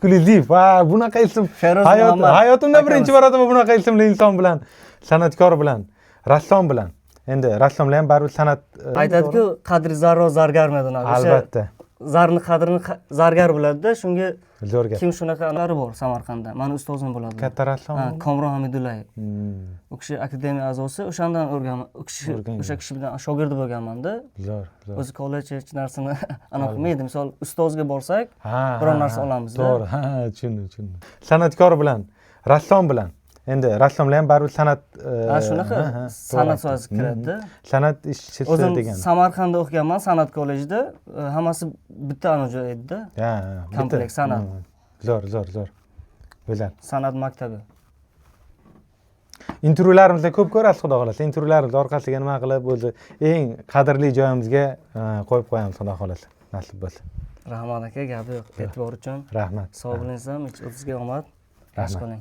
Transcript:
eksklyuziv va bunaqa ism Feroz Muhammad hayotimda akamiz. birinchi marotaba bunaqa ismli inson bilan, san'atkor bilan, rassom bilan. Endi rassomlar ham baribir san'at Aytadi-ku, qadri zarro zargarmidan. albatta. Zarni qadrini zargar biladi-da, shunga Zo'rga. kim shunaqalari bor Samarqandda. Mani ustozim bo'ladi. Katta rassom. Komron Hamidullayev. Hmm, U kishi akademiya a'zosi, o'shandan o'rganman. O'sha kishi bilan shogird bo'lganman-da. Zo'r, zo'r. O'zi kollej hech narsani aniq qilmaydi. Misol ustozga borsak, Ha, biror ha, narsa ha. olamiz-da. To'g'ri, ha, tushundim. San'atkor bilan, rassom bilan. Endi rassomlar ham baribir san'at Shunaqa san'at sohasiga kiradi-da. San'at ishchisi O'zim degan. Samarqandda o'qiganman, san'at kollejida. Hammasi bitta joy edi-da. Ha, Kompleks san'at. Zo'r. Go'zal. San'at maktabi. Intervyularimizda ko'p ko'rasiz, xudo xolasa. Intervyularimiz orqasiga nima qilib o'zi eng qadrli joyimizga qo'yib qo'yamiz, xudo xolasa. Nasib bo'lsa. Rahmat aka, gapi yo'q. E'tibor uchun. Rahmat. Sog' bo'lingizlar, o'zingizga omad. Yaxshi Rahmat. qoling.